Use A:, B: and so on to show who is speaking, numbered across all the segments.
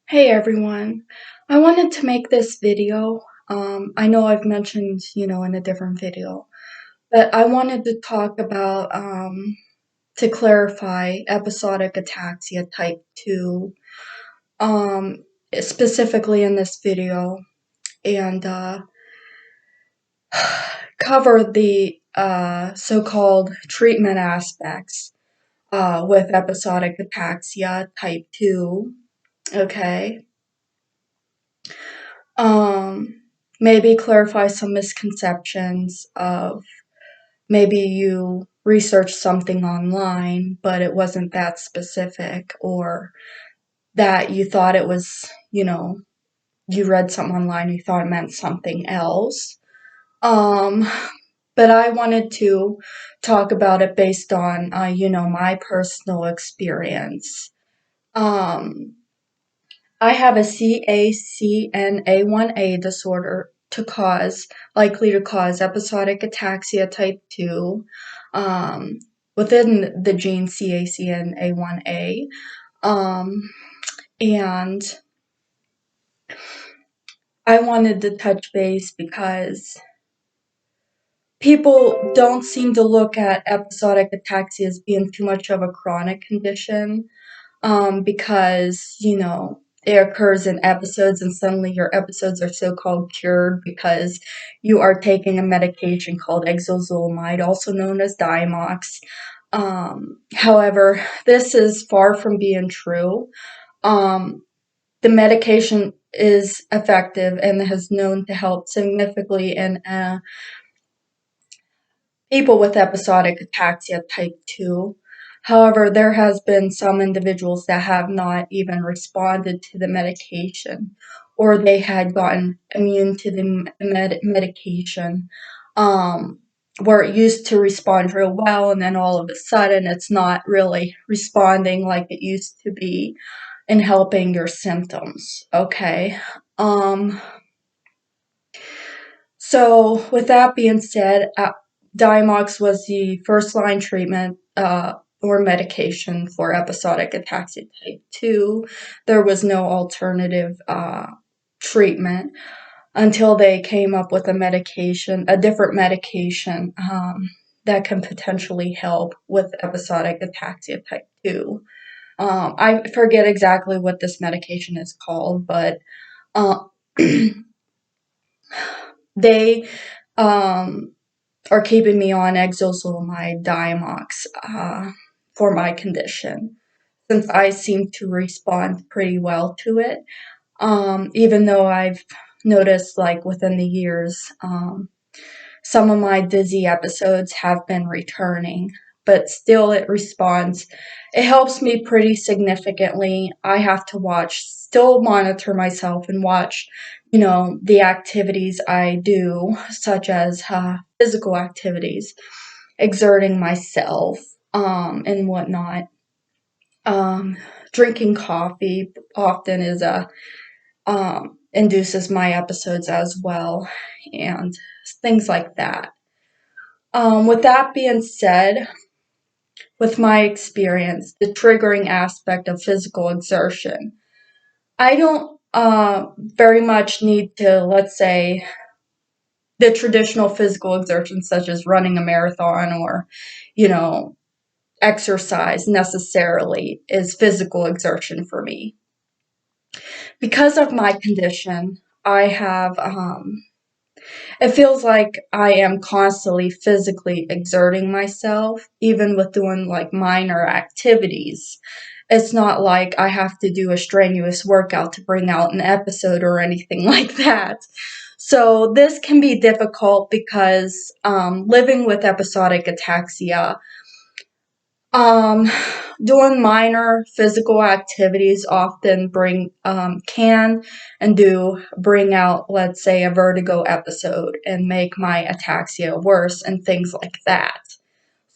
A: Hey everyone, I wanted to make this video. I know I've mentioned, in a different video, but I wanted to talk about, to clarify episodic ataxia type 2, um, specifically in this video, and cover the so-called treatment aspects with episodic ataxia type 2, okay? Um, Maybe clarify some misconceptions of maybe you researched something online, but it wasn't that specific, or that you thought it was, you read something online, you thought it meant something else. Um, but I wanted to talk about it based on, my personal experience. Um, I have a CACNA1A disorder likely to cause episodic ataxia type 2 um, within the gene CACNA1A. And I wanted to touch base because people don't seem to look at episodic ataxia as being too much of a chronic condition. Because, it occurs in episodes and suddenly your episodes are so-called cured because you are taking a medication called exozolamide, also known as Diamox. However, this is far from being true. The medication is effective and has known to help significantly in people with episodic ataxia type 2. However, there has been some individuals that have not even responded to the medication, or they had gotten immune to the medication, where it used to respond real well, and then all of a sudden it's not really responding like it used to be in helping your symptoms, okay? Um, so with that being said, Diamox was the first-line treatment or medication for episodic ataxia type 2. There was no alternative treatment until they came up with a different medication that can potentially help with episodic ataxia type 2. I forget exactly what this medication is called, but uh, they are keeping me on exozolamide Diamox for my condition, since I seem to respond pretty well to it. Even though I've noticed, like, within the years, some of my dizzy episodes have been returning, but still it responds. It helps me pretty significantly. I have to still monitor myself and watch, the activities I do, such as physical activities, exerting myself, and whatnot. Um, Drinking coffee often induces my episodes as well, and things like that. With that being said, with my experience, the triggering aspect of physical exertion, I don't very much need to, let's say, the traditional physical exertion, such as running a marathon or, exercise necessarily is physical exertion for me. Because of my condition, I have it feels like I am constantly physically exerting myself, even with doing like minor activities. It's not like I have to do a strenuous workout to bring out an episode or anything like that. So this can be difficult because living with episodic ataxia, um, doing minor physical activities often can and do bring out, let's say, a vertigo episode and make my ataxia worse and things like that.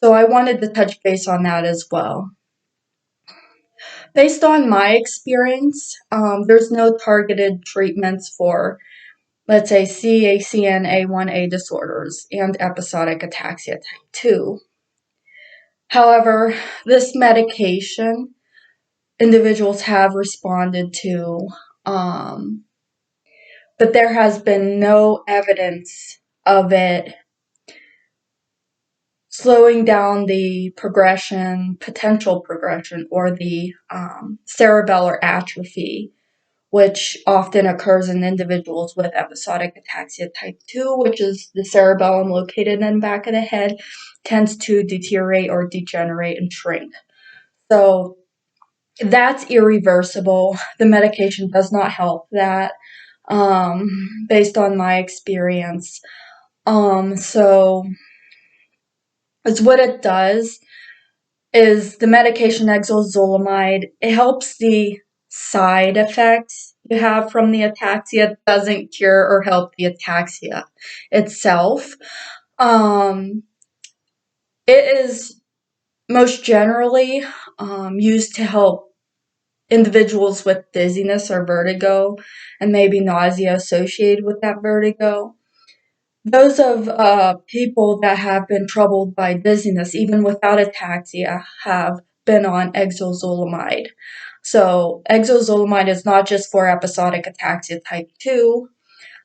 A: So I wanted to touch base on that as well. Based on my experience, there's no targeted treatments for, let's say, CACNA1A disorders and episodic ataxia type 2. However, this medication individuals have responded to, but there has been no evidence of it slowing down the potential progression, or the cerebellar atrophy, which often occurs in individuals with episodic ataxia type 2, which is the cerebellum located in the back of the head, tends to deteriorate or degenerate and shrink. So that's irreversible. The medication does not help that, based on my experience. So it's what it does is the medication exozolamide. It helps the side effects you have from the ataxia. It doesn't cure or help the ataxia itself. It is most generally used to help individuals with dizziness or vertigo, and maybe nausea associated with that vertigo. Those of people that have been troubled by dizziness, even without ataxia, have been on exozolamide. So exozolamide is not just for episodic ataxia type 2.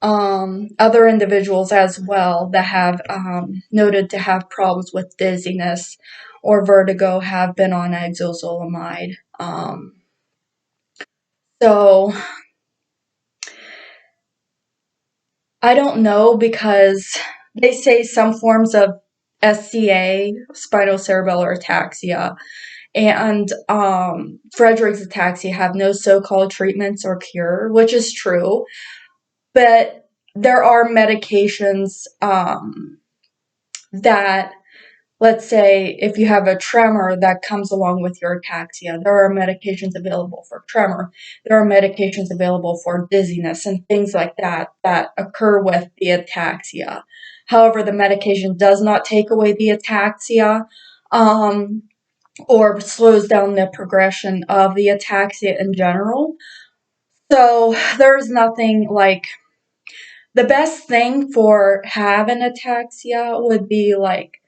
A: Other individuals as well that have noted to have problems with dizziness or vertigo have been on exozolamide. So I don't know, because they say some forms of SCA, spinocerebellar ataxia, and Friedreich's ataxia have no so-called treatments or cure, which is true. But there are medications that, let's say, if you have a tremor that comes along with your ataxia, there are medications available for tremor. There are medications available for dizziness and things like that that occur with the ataxia. However, the medication does not take away the ataxia, or slows down the progression of the ataxia in general. So there's nothing like, the best thing for having ataxia would be like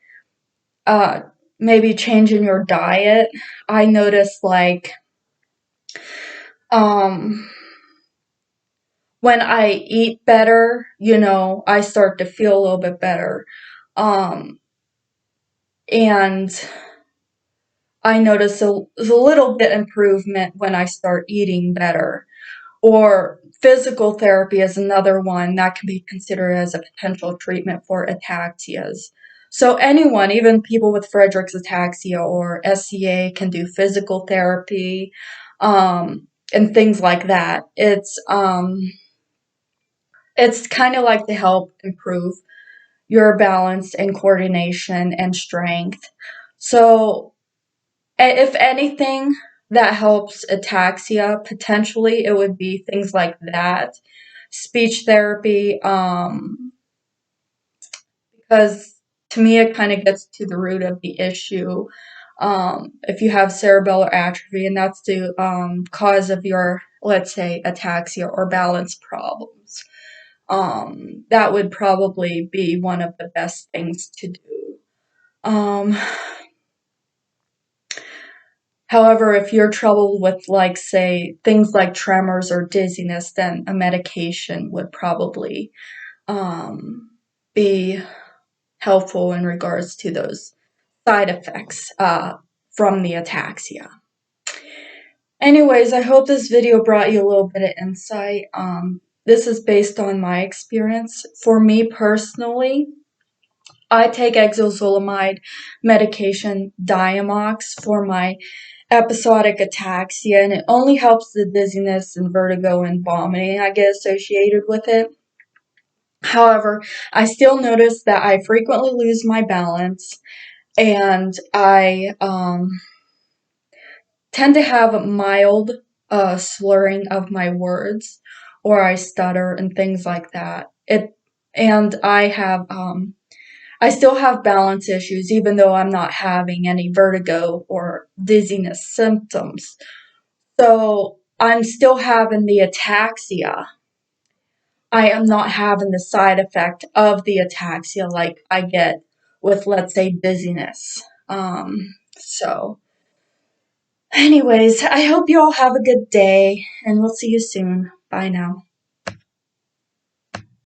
A: uh, maybe changing your diet. I noticed like um, when I eat better, I start to feel a little bit better. Um, and I notice a little bit improvement when I start eating better. Or physical therapy is another one that can be considered as a potential treatment for ataxias. So anyone, even people with Friedreich's ataxia or SCA, can do physical therapy, and things like that. It's kind of like to help improve your balance and coordination and strength. So if anything that helps ataxia, potentially it would be things like that. Speech therapy, because to me it kind of gets to the root of the issue. If you have cerebellar atrophy, and that's the cause of your, let's say, ataxia or balance problems, that would probably be one of the best things to do. Um, However, if you're troubled with, like, say, things like tremors or dizziness, then a medication would probably be helpful in regards to those side effects from the ataxia. Anyways, I hope this video brought you a little bit of insight. This is based on my experience. For me personally, I take exozolamide medication, Diamox, for my episodic ataxia, and it only helps the dizziness and vertigo and vomiting I get associated with it. However, I still notice that I frequently lose my balance, and I tend to have mild slurring of my words, or I stutter and things like that. And I still have balance issues, even though I'm not having any vertigo or dizziness symptoms. So I'm still having the ataxia. I am not having the side effect of the ataxia like I get with, let's say, dizziness. So Anyways, I hope you all have a good day, and we'll see you soon. Bye now.